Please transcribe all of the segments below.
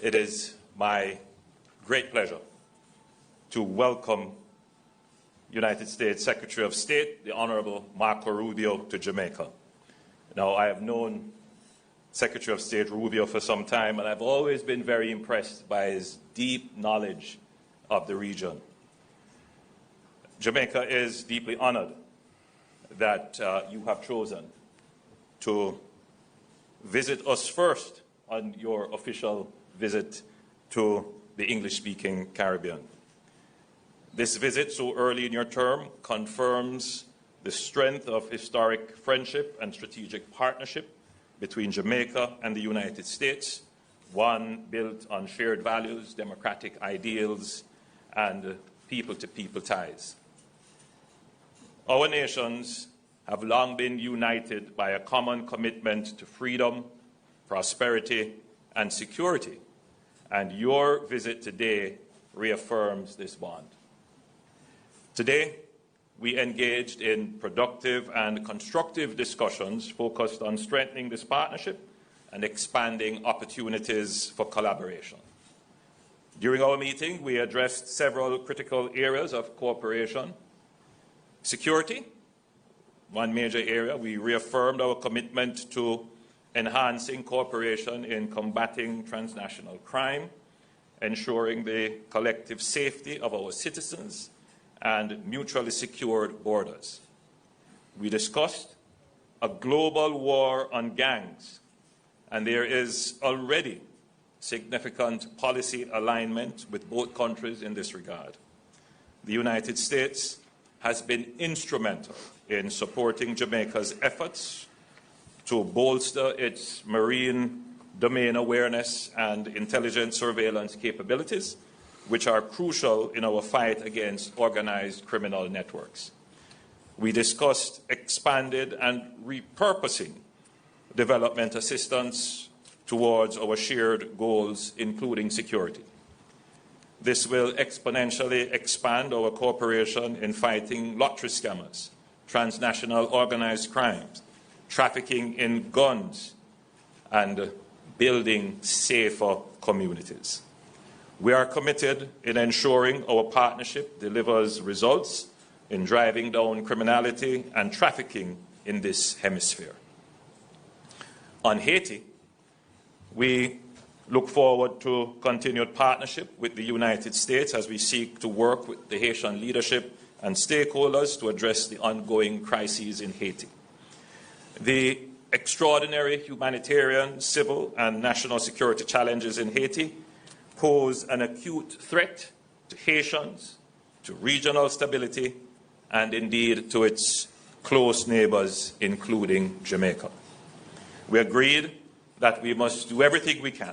It is my great pleasure to welcome United States Secretary of State, the Honorable Marco Rubio, to Jamaica. Now, I have known Secretary of State Rubio for some time, and I've always been very impressed by his deep knowledge of the region. Jamaica is deeply honored that you have chosen to visit us first on your official visit to the English-speaking Caribbean. This visit so early in your term confirms the strength of historic friendship and strategic partnership between Jamaica and the United States, one built on shared values, democratic ideals, and people-to-people ties. Our nations have long been united by a common commitment to freedom, prosperity, and security, and your visit today reaffirms this bond. Today, we engaged in productive and constructive discussions focused on strengthening this partnership and expanding opportunities for collaboration. During our meeting, we addressed several critical areas of cooperation. Security, one major area. We reaffirmed our commitment to enhancing cooperation in combating transnational crime, ensuring the collective safety of our citizens, and mutually secured borders. We discussed a global war on gangs, and there is already significant policy alignment with both countries in this regard. The United States has been instrumental in supporting Jamaica's efforts to bolster its marine domain awareness and intelligence surveillance capabilities, which are crucial in our fight against organized criminal networks. We discussed expanded and repurposing development assistance towards our shared goals, including security. This will exponentially expand our cooperation in fighting lottery scammers, transnational organized crimes, trafficking in guns, and building safer communities. We are committed in ensuring our partnership delivers results in driving down criminality and trafficking in this hemisphere. On Haiti, we look forward to continued partnership with the United States as we seek to work with the Haitian leadership and stakeholders to address the ongoing crises in Haiti. The extraordinary humanitarian, civil, and national security challenges in Haiti pose an acute threat to Haitians, to regional stability, and indeed to its close neighbors, including Jamaica. We agreed that we must do everything we can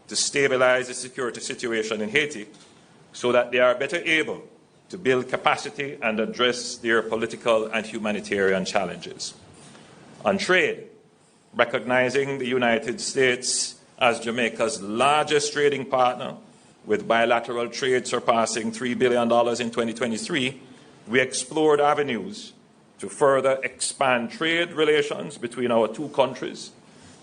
to stabilize the security situation in Haiti so that they are better able to build capacity and address their political and humanitarian challenges. On trade, recognizing the United States as Jamaica's largest trading partner, with bilateral trade surpassing $3 billion in 2023, we explored avenues to further expand trade relations between our two countries.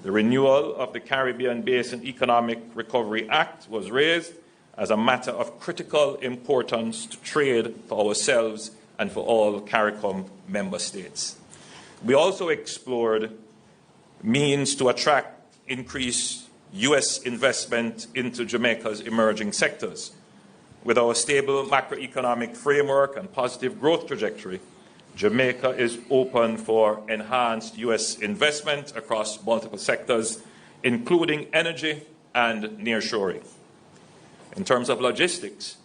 The renewal of the Caribbean Basin Economic Recovery Act was raised as a matter of critical importance to trade for ourselves and for all CARICOM member states. We also explored means to attract increased U.S. investment into Jamaica's emerging sectors. With our stable macroeconomic framework and positive growth trajectory, Jamaica is open for enhanced U.S. investment across multiple sectors, including energy and nearshoring. In terms of logistics,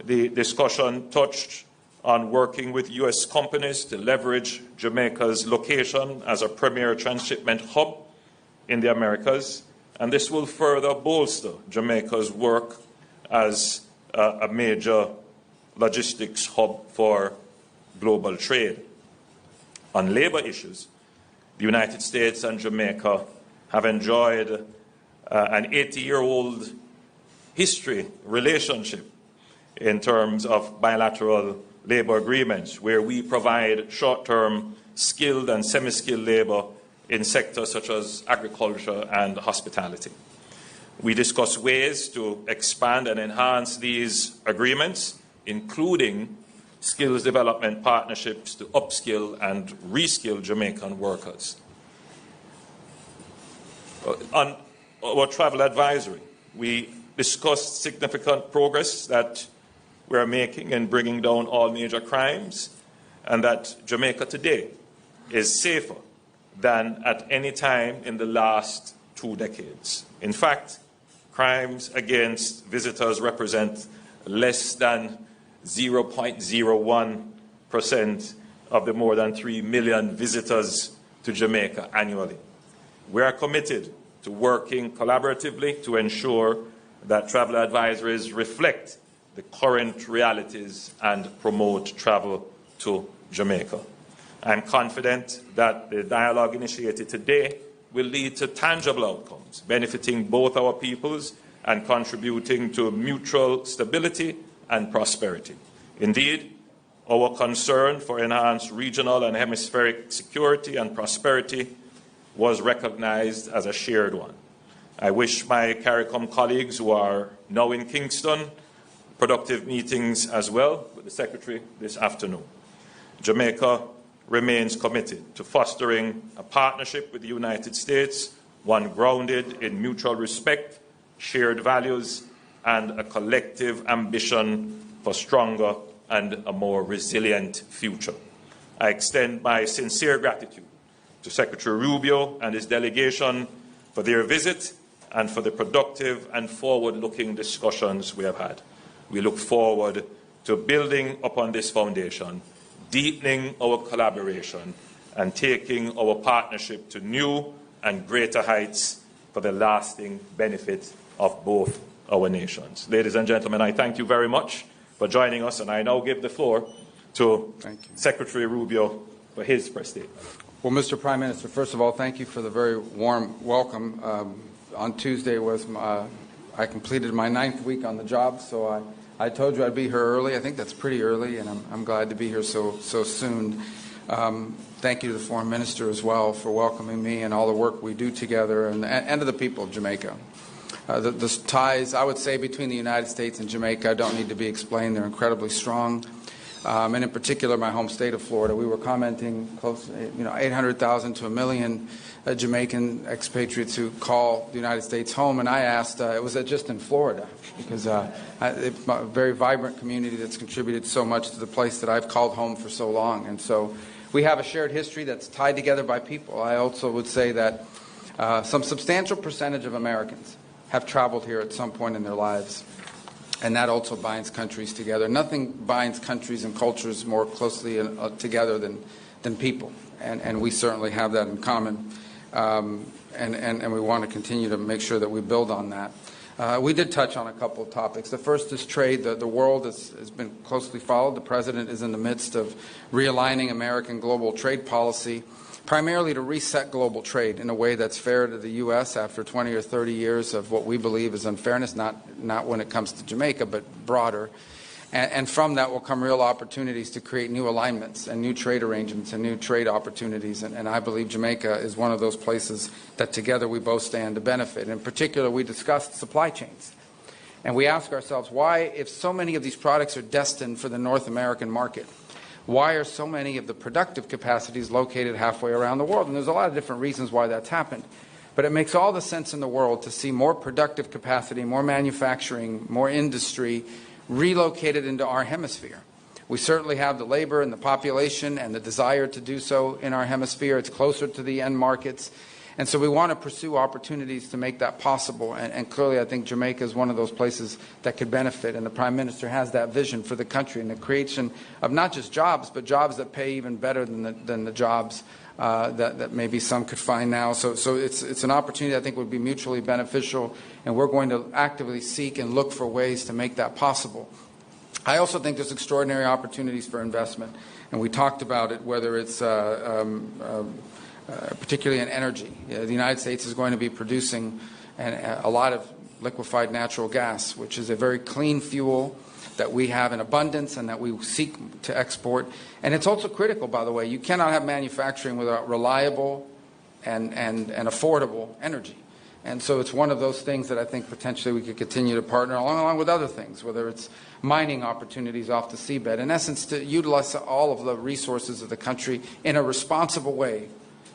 the discussion touched on working with U.S. companies to leverage Jamaica's location as a premier transshipment hub in the Americas, and this will further bolster Jamaica's work as a major logistics hub for global trade. On labor issues, the United States and Jamaica have enjoyed an 80-year-old history relationship in terms of bilateral labor agreements, where we provide short-term skilled and semi-skilled labor in sectors such as agriculture and hospitality. We discussed ways to expand and enhance these agreements, including skills development partnerships to upskill and reskill Jamaican workers. On our travel advisory, we discussed significant progress that we are making in bringing down all major crimes, and that Jamaica today is safer than at any time in the last 2 decades. In fact, crimes against visitors represent less than 0.01% of the more than 3 million visitors to Jamaica annually. We are committed to working collaboratively to ensure that travel advisories reflect the current realities and promote travel to Jamaica. I'm confident that the dialogue initiated today will lead to tangible outcomes, benefiting both our peoples and contributing to mutual stability and prosperity. Indeed, our concern for enhanced regional and hemispheric security and prosperity was recognized as a shared one. I wish my CARICOM colleagues who are now in Kingston productive meetings as well with the Secretary this afternoon. Jamaica remains committed to fostering a partnership with the United States, one grounded in mutual respect, shared values, and a collective ambition for stronger and a more resilient future. I extend my sincere gratitude to Secretary Rubio and his delegation for their visit and for the productive and forward-looking discussions we have had. We look forward to building upon this foundation, deepening our collaboration, and taking our partnership to new and greater heights for the lasting benefit of both our nations. Ladies and gentlemen, I thank you very much for joining us, and I now give the floor to Secretary Rubio for his press statement. Well, Mr. Prime Minister, first of all, thank you for the very warm welcome. On Tuesday I completed my 9th week on the job, so I told you I'd be here early. I think that's pretty early, and I'm glad to be here so soon. Thank you to the Foreign Minister as well for welcoming me and all the work we do together, and to the people of Jamaica. The ties, I would say, between the United States and Jamaica don't need to be explained. They're incredibly strong. And in particular, my home state of Florida. We were commenting close, 800,000 to 1 million Jamaican expatriates who call the United States home. And I asked, was it just in Florida? Because it's a very vibrant community that's contributed so much to the place that I've called home for so long. And so we have a shared history that's tied together by people. I also would say that some substantial percentage of Americans have traveled here at some point in their lives. And that also binds countries together. Nothing binds countries and cultures more closely together than people. And we certainly have that in common. And we want to continue to make sure that we build on that. We did touch on a couple of topics. The first is trade. The world has been closely followed. The President is in the midst of realigning American global trade policy, primarily to reset global trade in a way that's fair to the U.S. after 20 or 30 years of what we believe is unfairness, not when it comes to Jamaica, but broader. And from that will come real opportunities to create new alignments and new trade arrangements and new trade opportunities. And I believe Jamaica is one of those places that together we both stand to benefit. In particular, we discussed supply chains. And we ask ourselves, why, if so many of these products are destined for the North American market, why are so many of the productive capacities located halfway around the world? And there's a lot of different reasons why that's happened. But it makes all the sense in the world to see more productive capacity, more manufacturing, more industry relocated into our hemisphere. We certainly have the labor and the population and the desire to do so in our hemisphere. It's closer to the end markets. And so we want to pursue opportunities to make that possible. And clearly, I think Jamaica is one of those places that could benefit. And the Prime Minister has that vision for the country and the creation of not just jobs, but jobs that pay even better than the jobs that maybe some could find now. So it's an opportunity I think would be mutually beneficial. And we're going to actively seek and look for ways to make that possible. I also think there's extraordinary opportunities for investment. And we talked about it, whether it's particularly in energy. The United States is going to be producing a lot of liquefied natural gas, which is a very clean fuel that we have in abundance and that we seek to export. And it's also critical, by the way. You cannot have manufacturing without reliable and affordable energy. And so it's one of those things that I think potentially we could continue to partner along with other things, whether it's mining opportunities off the seabed. In essence, to utilize all of the resources of the country in a responsible way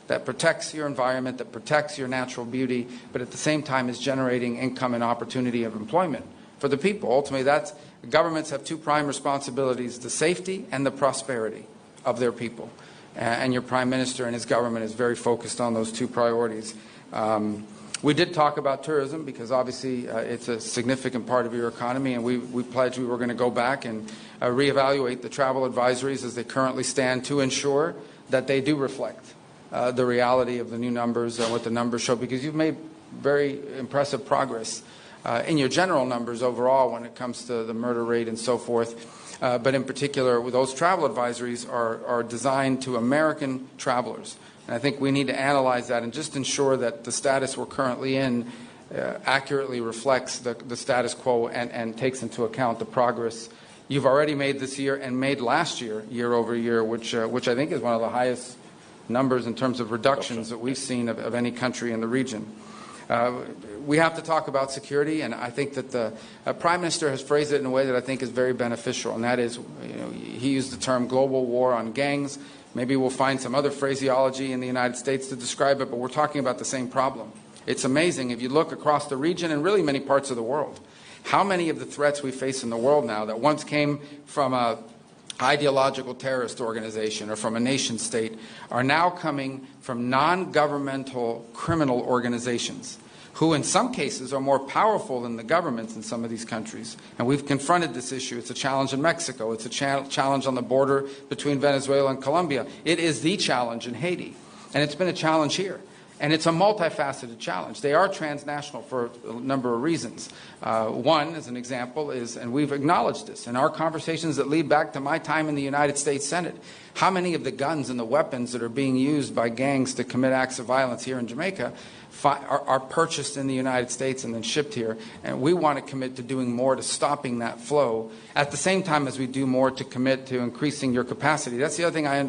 that protects your environment, that protects your natural beauty, but at the same time is generating income and opportunity of employment for the people. Ultimately, governments have two prime responsibilities: the safety and the prosperity of their people. And your Prime Minister and his government is very focused on those two priorities. We did talk about tourism because obviously it's a significant part of your economy, and we pledged we were going to go back and reevaluate the travel advisories as they currently stand to ensure that they do reflect the reality of the new numbers and what the numbers show, because you've made very impressive progress in your general numbers overall when it comes to the murder rate and so forth. But in particular, those travel advisories are designed to American travelers. And I think we need to analyze that and just ensure that the status we're currently in accurately reflects the status quo and takes into account the progress you've already made this year and made last year, year over year, which I think is one of the highest numbers in terms of reductions that we've seen of any country in the region. We have to talk about security, and I think that the Prime Minister has phrased it in a way that I think is very beneficial, and that is, he used the term global war on gangs. Maybe we'll find some other phraseology in the United States to describe it, but we're talking about the same problem. It's amazing, if you look across the region and really many parts of the world, how many of the threats we face in the world now that once came from a ideological terrorist organization or from a nation state are now coming from non-governmental criminal organizations who in some cases are more powerful than the governments in some of these countries. And we've confronted this issue. It's a challenge in Mexico. It's a challenge on the border between Venezuela and Colombia. It is the challenge in Haiti. And it's been a challenge here. And it's a multifaceted challenge. They are transnational for a number of reasons. One, as an example, is, and we've acknowledged this, in our conversations that lead back to my time in the United States Senate, how many of the guns and the weapons that are being used by gangs to commit acts of violence here in Jamaica are purchased in the United States and then shipped here. And we want to commit to doing more to stopping that flow at the same time as we do more to commit to increasing your capacity. That's the other thing I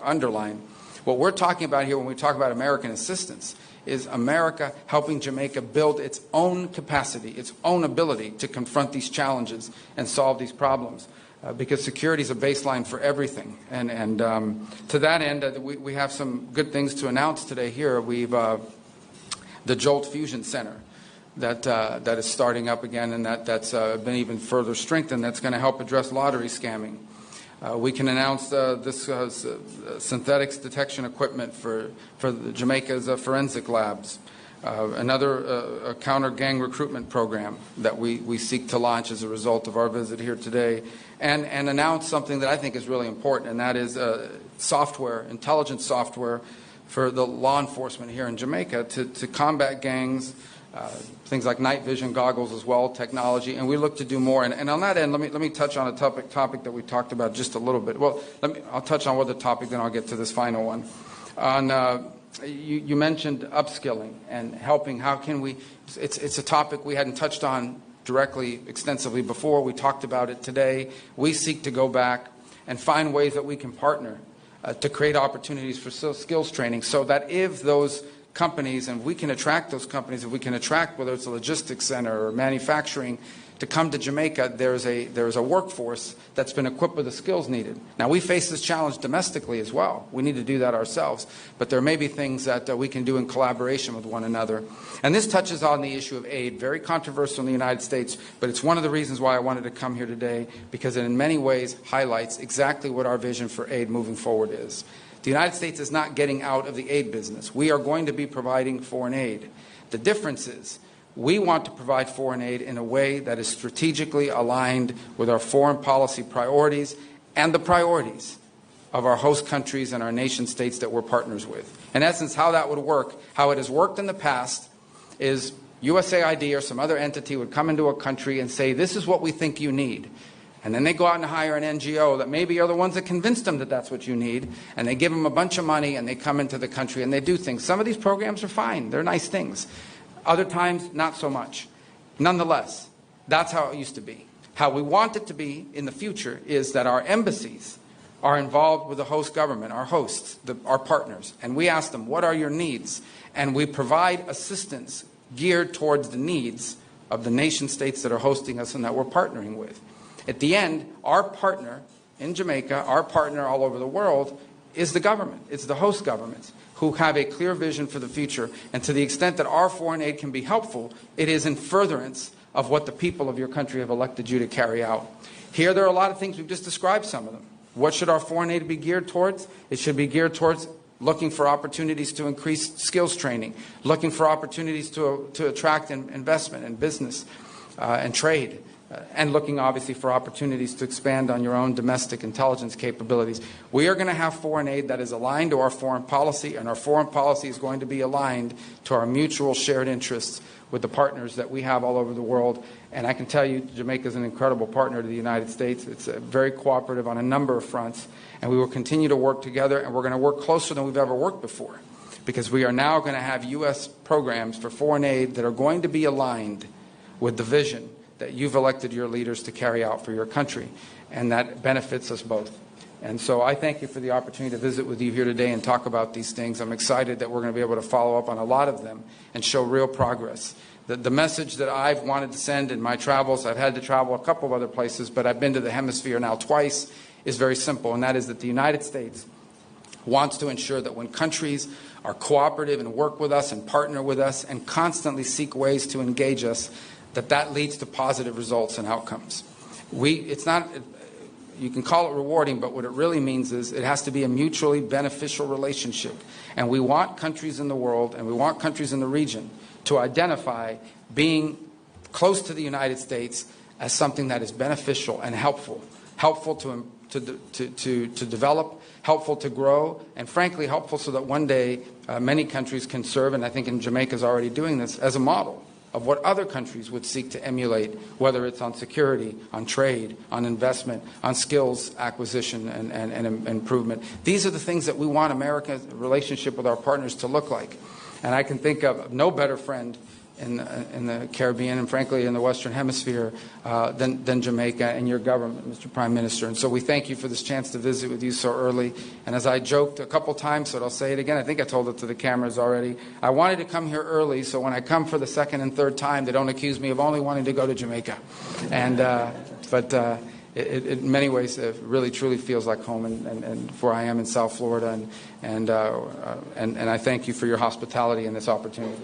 underline. What we're talking about here when we talk about American assistance is America helping Jamaica build its own capacity, its own ability to confront these challenges and solve these problems. Because security is a baseline for everything. And to that end, we have some good things to announce today here. We've the Jolt Fusion Center that is starting up again, and that's been even further strengthened. That's going to help address lottery scamming. We can announce this synthetics detection equipment for Jamaica's forensic labs. Another counter-gang recruitment program that we seek to launch as a result of our visit here today. And announce something that I think is really important, and that is software, intelligence software for the law enforcement here in Jamaica to combat gangs, things like night vision goggles as well, technology, and we look to do more. And on that end, let me touch on a topic that we talked about just a little bit. Well, I'll touch on one other topic, then I'll get to this final one. On you mentioned upskilling and helping. How can we? It's a topic we hadn't touched on directly, extensively before. We talked about it today. We seek to go back and find ways that we can partner to create opportunities for skills training, so that if those companies, and we can attract those companies, if we can attract, whether it's a logistics center or manufacturing, to come to Jamaica, there's a workforce that's been equipped with the skills needed. Now, we face this challenge domestically as well. We need to do that ourselves. But there may be things that we can do in collaboration with one another. And this touches on the issue of aid, very controversial in the United States, but it's one of the reasons why I wanted to come here today, because it in many ways highlights exactly what our vision for aid moving forward is. The United States is not getting out of the aid business. We are going to be providing foreign aid. The difference is we want to provide foreign aid in a way that is strategically aligned with our foreign policy priorities and the priorities of our host countries and our nation states that we're partners with. In essence, how that would work, how it has worked in the past, is USAID or some other entity would come into a country and say, this is what we think you need. And then they go out and hire an NGO that maybe are the ones that convinced them that that's what you need, and they give them a bunch of money, and they come into the country and they do things. Some of these programs are fine. They're nice things. Other times, not so much. Nonetheless, that's how it used to be. How we want it to be in the future is that our embassies are involved with the host government, our hosts, our partners, and we ask them, what are your needs? And we provide assistance geared towards the needs of the nation states that are hosting us and that we're partnering with. At the end, our partner in Jamaica, our partner all over the world, is the government. It's the host governments who have a clear vision for the future. And to the extent that our foreign aid can be helpful, it is in furtherance of what the people of your country have elected you to carry out. Here, there are a lot of things. We've just described some of them. What should our foreign aid be geared towards? It should be geared towards looking for opportunities to increase skills training, looking for opportunities to attract investment and business and trade, and looking obviously for opportunities to expand on your own domestic intelligence capabilities. We are going to have foreign aid that is aligned to our foreign policy, and our foreign policy is going to be aligned to our mutual shared interests with the partners that we have all over the world. And I can tell you, Jamaica is an incredible partner to the United States. It's very cooperative on a number of fronts, and we will continue to work together, and we're going to work closer than we've ever worked before, because we are now going to have U.S. programs for foreign aid that are going to be aligned with the vision that you've elected your leaders to carry out for your country, and that benefits us both. And so I thank you for the opportunity to visit with you here today and talk about these things. I'm excited that we're going to be able to follow up on a lot of them and show real progress. The message that I've wanted to send in my travels, I've had to travel a couple of other places, but I've been to the hemisphere now twice, is very simple, and that is that the United States wants to ensure that when countries are cooperative and work with us and partner with us and constantly seek ways to engage us, that leads to positive results and outcomes. It's not, you can call it rewarding, but what it really means is it has to be a mutually beneficial relationship. And we want countries in the world, and we want countries in the region to identify being close to the United States as something that is beneficial and helpful to develop, helpful to grow, and frankly helpful so that one day many countries can serve, and I think in Jamaica is already doing this, as a model of what other countries would seek to emulate, whether it's on security, on trade, on investment, on skills acquisition and improvement. These are the things that we want America's relationship with our partners to look like. And I can think of no better friend in the Caribbean and frankly in the Western Hemisphere than Jamaica and your government, Mr. Prime Minister. And so we thank you for this chance to visit with you so early. And as I joked a couple times, but I'll say it again, I think I told it to the cameras already, I wanted to come here early so when I come for the second and third time, they don't accuse me of only wanting to go to Jamaica. And it in many ways it really truly feels like home, and where I am in South Florida, and I thank you for your hospitality and this opportunity.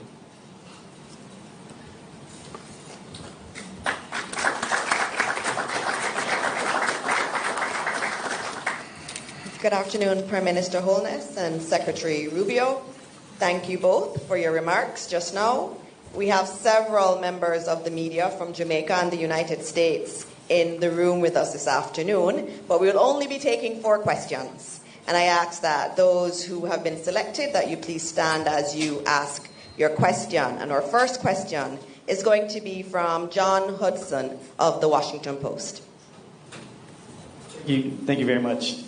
Good afternoon, Prime Minister Holness and Secretary Rubio. Thank you both for your remarks just now. We have several members of the media from Jamaica and the United States in the room with us this afternoon, but we will only be taking 4 questions. And I ask that those who have been selected, that you please stand as you ask your question. And our first question is going to be from John Hudson of the Washington Post. Thank you very much.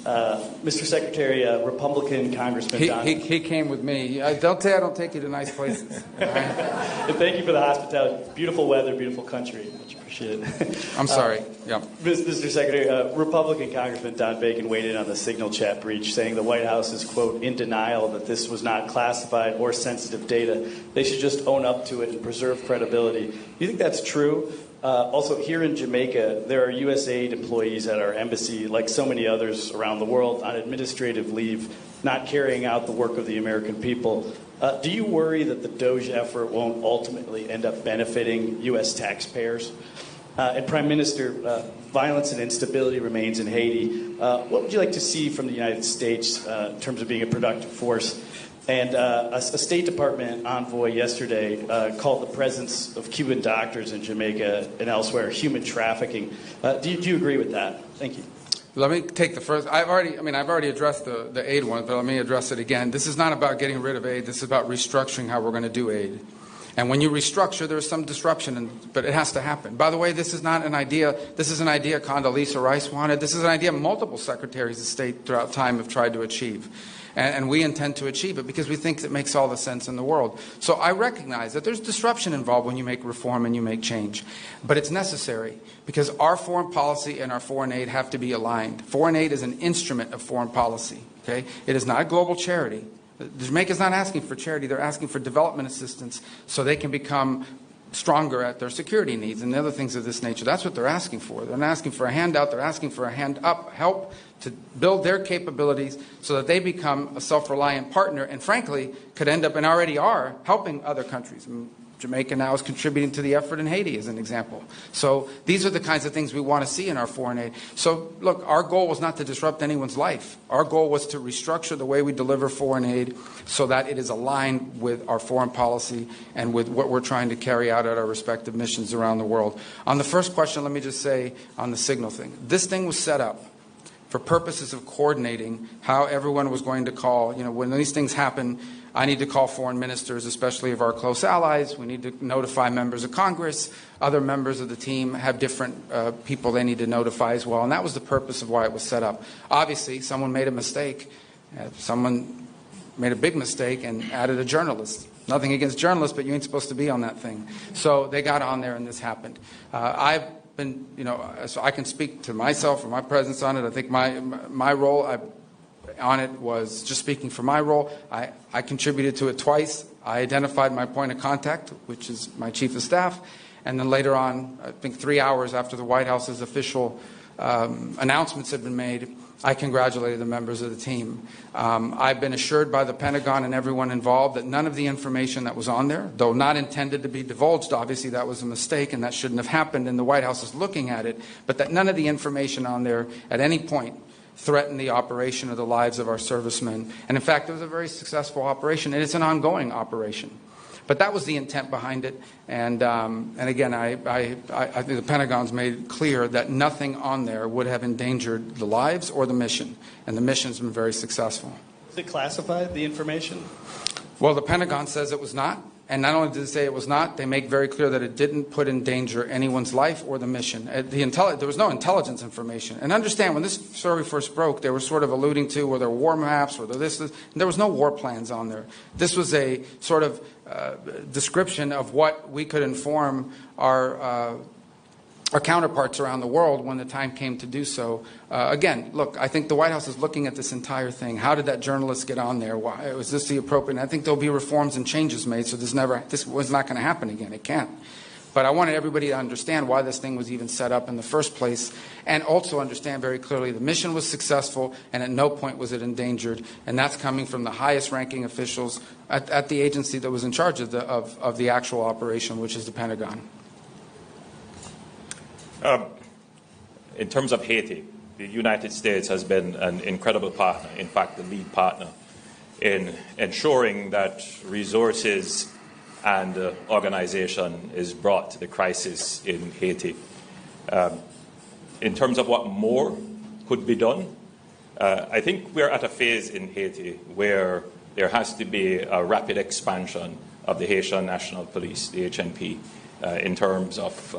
Mr. Secretary, Republican Congressman Don... He came with me. Don't say I don't take you to nice places. And thank you for the hospitality. Beautiful weather, beautiful country. Much appreciated. I'm sorry. Yeah. Mr. Secretary, Republican Congressman Don Bacon weighed in on the Signal chat breach, saying the White House is, quote, in denial that this was not classified or sensitive data. They should just own up to it and preserve credibility. Do you think that's true? Also, here in Jamaica, there are USAID employees at our embassy, like so many others around the world, on administrative leave, not carrying out the work of the American people. Do you worry that the DOGE effort won't ultimately end up benefiting U.S. taxpayers? And Prime Minister, violence and instability remains in Haiti. What would you like to see from the United States in terms of being a productive force? And a State Department envoy yesterday called the presence of Cuban doctors in Jamaica and elsewhere human trafficking. Do you agree with that? Thank you. Let me take the first. I've already addressed the aid one, but let me address it again. This is not about getting rid of aid. This is about restructuring how we're going to do aid. And when you restructure, there's some disruption, but it has to happen. By the way, this is not an idea. This is an idea Condoleezza Rice wanted. This is an idea multiple secretaries of state throughout time have tried to achieve. And we intend to achieve it because we think it makes all the sense in the world. So I recognize that there's disruption involved when you make reform and you make change. But it's necessary because our foreign policy and our foreign aid have to be aligned. Foreign aid is an instrument of foreign policy. Okay? It is not a global charity. Jamaica's not asking for charity. They're asking for development assistance so they can become stronger at their security needs and the other things of this nature. That's what they're asking for. They're not asking for a handout. They're asking for a hand up, help to build their capabilities so that they become a self-reliant partner and, frankly, could end up and already are helping other countries. Jamaica now is contributing to the effort in Haiti, as an example. So these are the kinds of things we want to see in our foreign aid. So, look, our goal was not to disrupt anyone's life. Our goal was to restructure the way we deliver foreign aid so that it is aligned with our foreign policy and with what we're trying to carry out at our respective missions around the world. On the first question, let me just say on the signal thing. This thing was set up for purposes of coordinating how everyone was going to call. When these things happen, I need to call foreign ministers, especially of our close allies. We need to notify members of Congress. Other members of the team have different people they need to notify as well. And that was the purpose of why it was set up. Obviously, someone made a mistake. Someone made a big mistake and added a journalist. Nothing against journalists, but you ain't supposed to be on that thing. So they got on there and this happened. I've been, so I can speak to myself or my presence on it. I think my role on it was just speaking for my role. I contributed to it twice. I identified my point of contact, which is my chief of staff. And then later on, I think 3 hours after the White House's official announcements had been made, I congratulated the members of the team. I've been assured by the Pentagon and everyone involved that none of the information that was on there, though not intended to be divulged, obviously that was a mistake and that shouldn't have happened, and the White House is looking at it, but that none of the information on there at any point threaten the operation or the lives of our servicemen. And in fact, it was a very successful operation, and it's an ongoing operation. But that was the intent behind it. And again, I think the Pentagon's made clear that nothing on there would have endangered the lives or the mission. And the mission's been very successful. Is it classified, the information? Well, the Pentagon says it was not. And not only did it say it was not, they make very clear that it didn't put in danger anyone's life or the mission. There was no intelligence information. And understand, when this story first broke, they were sort of alluding to were there war maps, or there was no war plans on there. This was a sort of description of what we could inform our counterparts around the world when the time came to do so. Again, look, I think the White House is looking at this entire thing. How did that journalist get on there? Why was this the appropriate? And I think there'll be reforms and changes made, so this was not going to happen again. It can't. But I wanted everybody to understand why this thing was even set up in the first place, and also understand very clearly the mission was successful, and at no point was it endangered. And that's coming from the highest-ranking officials at the agency that was in charge of the actual operation, which is the Pentagon. In terms of Haiti, the United States has been an incredible partner, in fact, the lead partner, in ensuring that resources and organization is brought to the crisis in Haiti. In terms of what more could be done, I think we're at a phase in Haiti where there has to be a rapid expansion of the Haitian National Police, the HNP, in terms of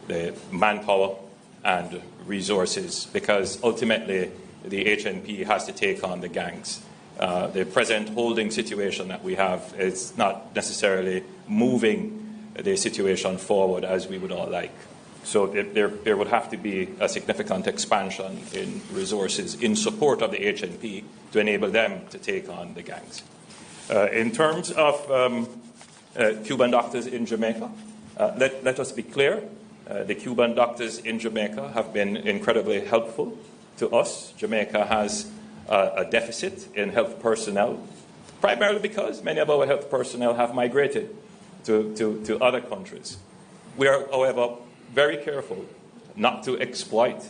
the manpower and resources, because ultimately the HNP has to take on the gangs. The present holding situation that we have is not necessarily moving the situation forward as we would all like. So there would have to be a significant expansion in resources in support of the HNP to enable them to take on the gangs. In terms of Cuban doctors in Jamaica, let us be clear. The Cuban doctors in Jamaica have been incredibly helpful to us. Jamaica has a deficit in health personnel, primarily because many of our health personnel have migrated to other countries. We are, however, very careful not to exploit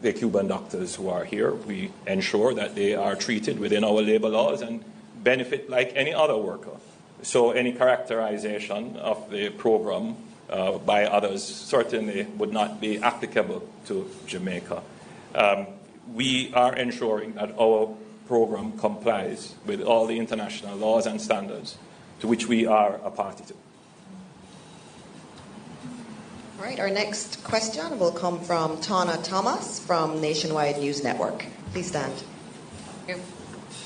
the Cuban doctors who are here. We ensure that they are treated within our labor laws and benefit like any other worker. So any characterization of the program by others certainly would not be applicable to Jamaica. We are ensuring that our program complies with all the international laws and standards to which we are a party to. All right, our next question will come from Tana Thomas from Nationwide News Network. Please stand. Thank you.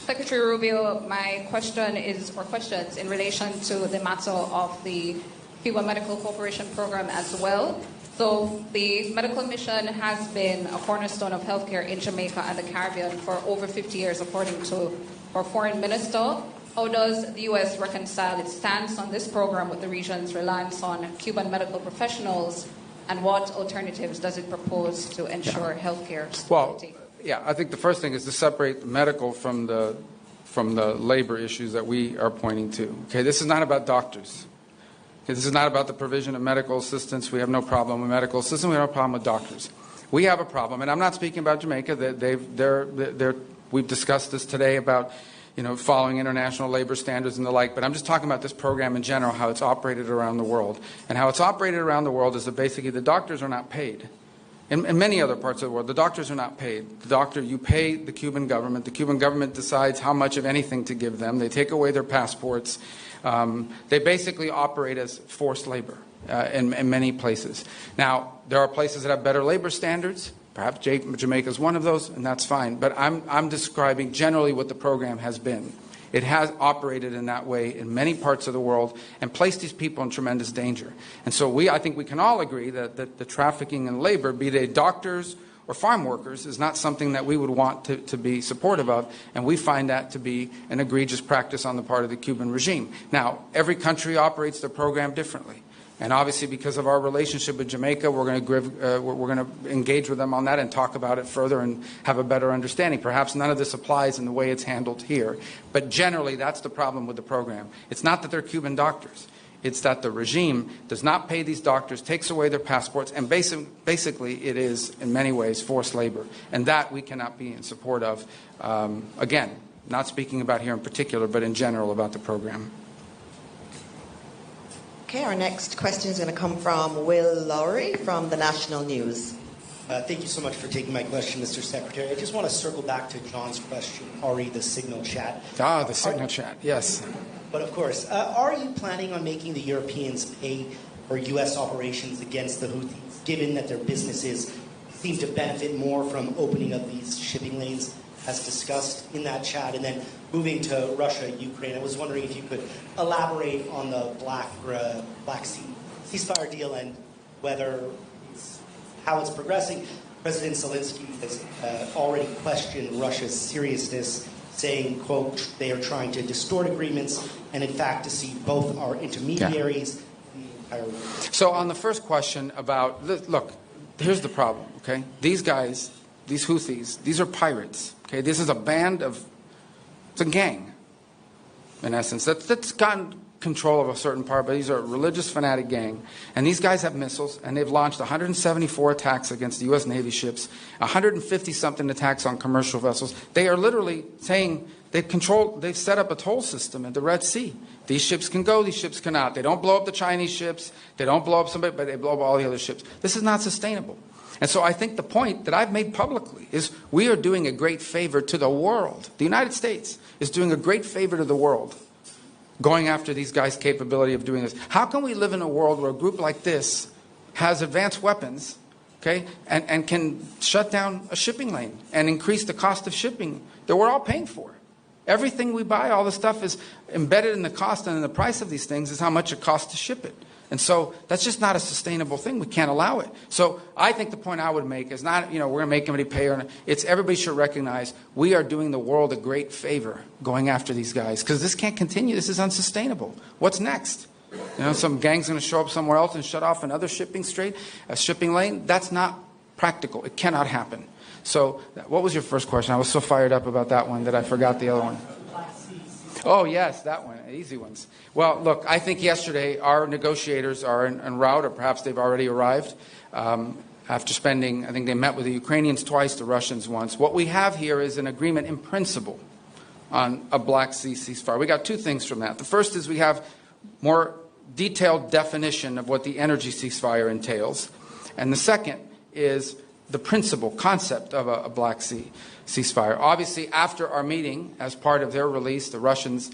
Secretary Rubio, my question is, or questions, in relation to the matter of the Cuban Medical Corporation program as well. So the medical mission has been a cornerstone of healthcare in Jamaica and the Caribbean for over 50 years, according to our foreign minister. How does the U.S. reconcile its stance on this program with the region's reliance on Cuban medical professionals, and what alternatives does it propose to ensure healthcare stability? Well, I think the first thing is to separate medical from the labor issues that we are pointing to. Okay, this is not about doctors. Okay, this is not about the provision of medical assistance. We have no problem with medical assistance. We have no problem with doctors. We have a problem, and I'm not speaking about Jamaica. We've discussed this today about, following international labor standards and the like, but I'm just talking about this program in general, how it's operated around the world. And how it's operated around the world is that basically the doctors are not paid. In many other parts of the world, the doctors are not paid. You pay the Cuban government. The Cuban government decides how much of anything to give them. They take away their passports. They basically operate as forced labor in many places. Now, there are places that have better labor standards. Perhaps Jamaica is one of those, and that's fine. But I'm describing generally what the program has been. It has operated in that way in many parts of the world and placed these people in tremendous danger. And so I think we can all agree that the trafficking in labor, be they doctors or farm workers, is not something that we would want to be supportive of, and we find that to be an egregious practice on the part of the Cuban regime. Now, every country operates their program differently. And obviously, because of our relationship with Jamaica, we're going to engage with them on that and talk about it further and have a better understanding. Perhaps none of this applies in the way it's handled here. But generally, that's the problem with the program. It's not that they're Cuban doctors. It's that the regime does not pay these doctors, takes away their passports, and basically it is, in many ways, forced labor. And that we cannot be in support of. Again, not speaking about here in particular, but in general about the program. Okay, our next question is going to come from Will Lowry from the National News. Thank you so much for taking my question, Mr. Secretary. I just want to circle back to John's question, the signal chat. The signal chat, yes. But of course, are you planning on making the Europeans pay for U.S. operations against the Houthis, given that their businesses seem to benefit more from opening up these shipping lanes, as discussed in that chat? And then moving to Russia, Ukraine, I was wondering if you could elaborate on the Black Sea ceasefire deal and how it's progressing. President Zelensky has already questioned Russia's seriousness, saying, quote, they are trying to distort agreements and, in fact, to see both our intermediaries. Yeah. So on the first question about, look, here's the problem, okay? These guys, these Houthis, these are pirates, okay? This is a band of, it's a gang, in essence, that's gotten control of a certain part, but these are a religious fanatic gang. And these guys have missiles, and they've launched 174 attacks against the U.S. Navy ships, 150-something attacks on commercial vessels. They are literally saying they've set up a toll system in the Red Sea. These ships can go, these ships cannot. They don't blow up the Chinese ships, they don't blow up somebody, but they blow up all the other ships. This is not sustainable. And so I think the point that I've made publicly is we are doing a great favor to the world. The United States is doing a great favor to the world, going after these guys' capability of doing this. How can we live in a world where a group like this has advanced weapons, okay, and can shut down a shipping lane and increase the cost of shipping that we're all paying for? Everything we buy, all the stuff is embedded in the cost and in the price of these things is how much it costs to ship it. And so that's just not a sustainable thing. We can't allow it. So I think the point I would make is not, we're going to make everybody pay. It's everybody should recognize we are doing the world a great favor going after these guys because this can't continue. This is unsustainable. What's next? Some gang's going to show up somewhere else and shut off another shipping lane. That's not practical. It cannot happen. So what was your first question? I was so fired up about that one that I forgot the other one. Oh, yes, that one. Easy ones. Well, look, I think yesterday our negotiators are en route, or perhaps they've already arrived. After spending, I think they met with the Ukrainians twice, the Russians once. What we have here is an agreement in principle on a Black Sea ceasefire. We got two things from that. The first is we have more detailed definition of what the energy ceasefire entails. And the second is the principle, concept of a Black Sea ceasefire. Obviously, after our meeting, as part of their release, the Russians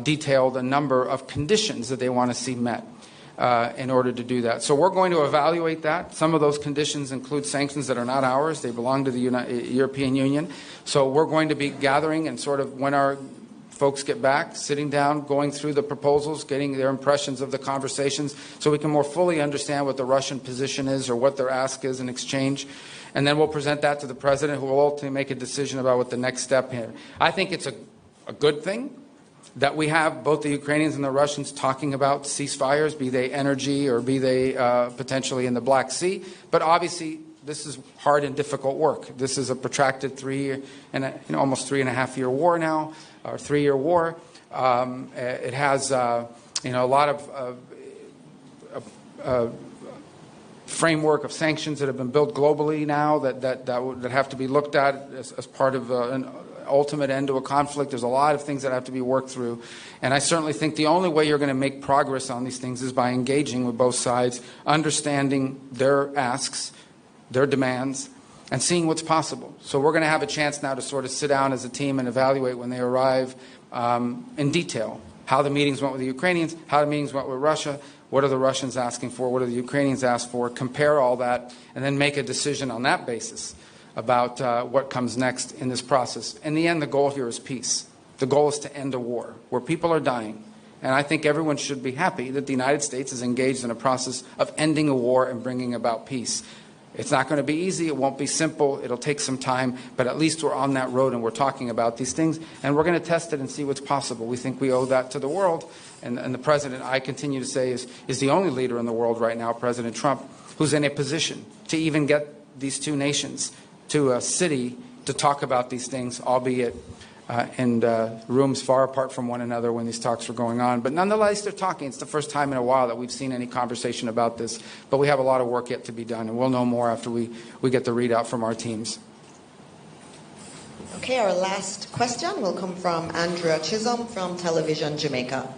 detailed a number of conditions that they want to see met in order to do that. So we're going to evaluate that. Some of those conditions include sanctions that are not ours. They belong to the European Union. So we're going to be gathering and sort of when our folks get back, sitting down, going through the proposals, getting their impressions of the conversations so we can more fully understand what the Russian position is or what their ask is in exchange. And then we'll present that to the president, who will ultimately make a decision about what the next step here. I think it's a good thing that we have both the Ukrainians and the Russians talking about ceasefires, be they energy or be they potentially in the Black Sea. But obviously, this is hard and difficult work. This is a protracted almost 3.5-year war now, or 3-year war. It has a lot of framework of sanctions that have been built globally now that have to be looked at as part of an ultimate end to a conflict. There's a lot of things that have to be worked through. And I certainly think the only way you're going to make progress on these things is by engaging with both sides, understanding their asks, their demands, and seeing what's possible. So we're going to have a chance now to sort of sit down as a team and evaluate when they arrive in detail how the meetings went with the Ukrainians, how the meetings went with Russia, what are the Russians asking for, what are the Ukrainians asked for, compare all that, and then make a decision on that basis about what comes next in this process. In the end, the goal here is peace. The goal is to end a war where people are dying. And I think everyone should be happy that the United States is engaged in a process of ending a war and bringing about peace. It's not going to be easy. It won't be simple. It'll take some time. But at least we're on that road and we're talking about these things. And we're going to test it and see what's possible. We think we owe that to the world. And the president, I continue to say, is the only leader in the world right now, President Trump, who's in a position to even get these two nations to a city to talk about these things, albeit in rooms far apart from one another when these talks were going on. But nonetheless, they're talking. It's the first time in a while that we've seen any conversation about this. But we have a lot of work yet to be done, and we'll know more after we get the readout from our teams. Okay, our last question will come from Andrea Chisholm from Television Jamaica.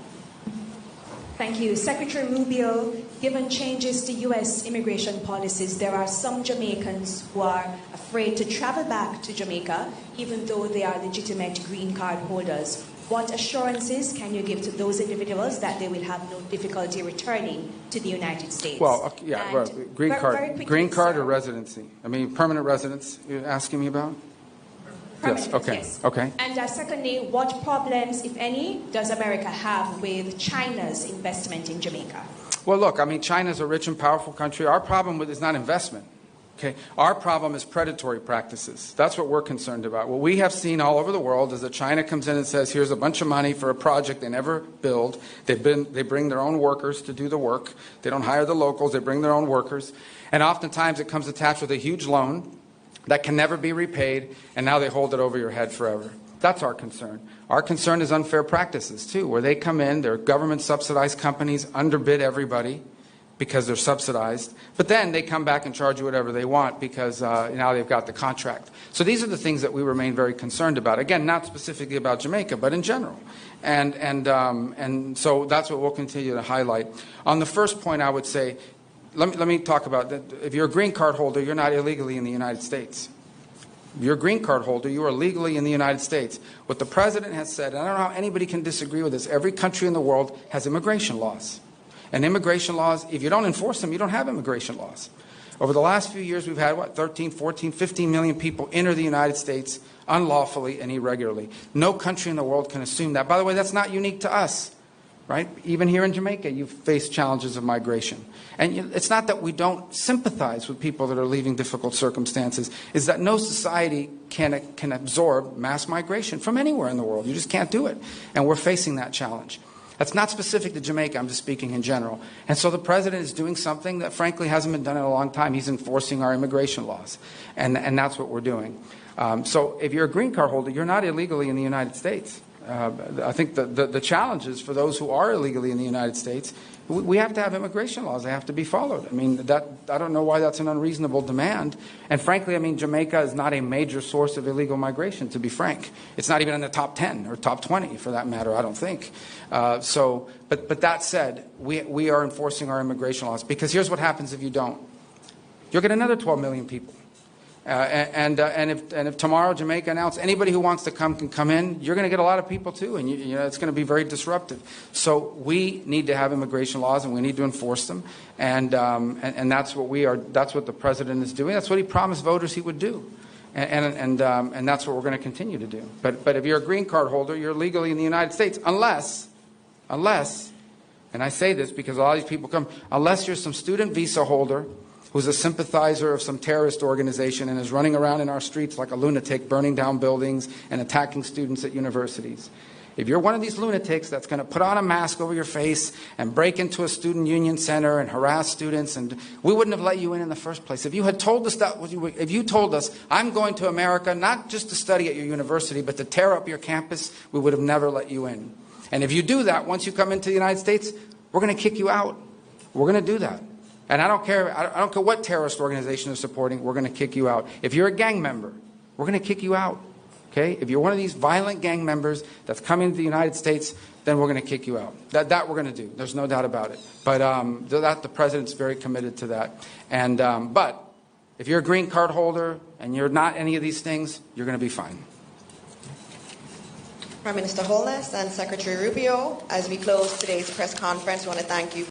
Thank you. Secretary Rubio, given changes to U.S. immigration policies, there are some Jamaicans who are afraid to travel back to Jamaica, even though they are legitimate green card holders. What assurances can you give to those individuals that they will have no difficulty returning to the United States? Well, green card or residency? I mean, permanent residence you're asking me about? Yes, okay. Yes. Okay. And secondly, what problems, if any, does America have with China's investment in Jamaica? Well, look, I mean, China's a rich and powerful country. Our problem with it is not investment. Okay. Our problem is predatory practices. That's what we're concerned about. What we have seen all over the world is that China comes in and says, here's a bunch of money for a project they never build. They bring their own workers to do the work. They don't hire the locals. They bring their own workers. And oftentimes it comes attached with a huge loan that can never be repaid, and now they hold it over your head forever. That's our concern. Our concern is unfair practices, too, where they come in, they're government-subsidized companies, underbid everybody because they're subsidized, but then they come back and charge you whatever they want because now they've got the contract. So these are the things that we remain very concerned about. Again, not specifically about Jamaica, but in general. And so that's what we'll continue to highlight. On the first point, I would say, let me talk about that. If you're a green card holder, you're not illegally in the United States. If you're a green card holder, you are legally in the United States. What the president has said, and I don't know how anybody can disagree with this, every country in the world has immigration laws. And immigration laws, if you don't enforce them, you don't have immigration laws. Over the last few years, we've had, 13, 14, 15 million people enter the United States unlawfully and irregularly. No country in the world can assume that. By the way, that's not unique to us. Right? Even here in Jamaica, you've faced challenges of migration. And it's not that we don't sympathize with people that are leaving difficult circumstances. It's that no society can absorb mass migration from anywhere in the world. You just can't do it. And we're facing that challenge. That's not specific to Jamaica. I'm just speaking in general. And so the president is doing something that, frankly, hasn't been done in a long time. He's enforcing our immigration laws. And that's what we're doing. So if you're a green card holder, you're not illegally in the United States. I think the challenge is for those who are illegally in the United States, we have to have immigration laws. They have to be followed. I mean, I don't know why that's an unreasonable demand. And frankly, I mean, Jamaica is not a major source of illegal migration, to be frank. It's not even in the top 10 or top 20, for that matter, I don't think. But that said, we are enforcing our immigration laws. Because here's what happens if you don't. You'll get another 12 million people. And if tomorrow Jamaica announced anybody who wants to come can come in, you're going to get a lot of people too, and you know it's going to be very disruptive. So we need to have immigration laws, and we need to enforce them, and that's what we are. That's what the president is doing. That's what he promised voters he would do. And that's what we're going to continue to do. But if you're a green card holder, you're legally in the United States, unless, and I say this because a lot of these people come, unless you're some student visa holder who's a sympathizer of some terrorist organization and is running around in our streets like a lunatic, burning down buildings and attacking students at universities. If you're one of these lunatics that's going to put on a mask over your face and break into a student union center and harass students, and we wouldn't have let you in the first place. If you had told us that, if you told us, I'm going to America not just to study at your university, but to tear up your campus, we would have never let you in. And if you do that, once you come into the United States, we're going to kick you out. We're going to do that. And I don't care what terrorist organization is supporting, we're going to kick you out. If you're a gang member, we're going to kick you out. Okay? If you're one of these violent gang members that's coming to the United States, then we're going to kick you out. That we're going to do. There's no doubt about it. But the president's very committed to that. And but if you're a green card holder and you're not any of these things, you're going to be fine. Prime Minister Holness and Secretary Rubio, as we close today's press conference, we want to thank you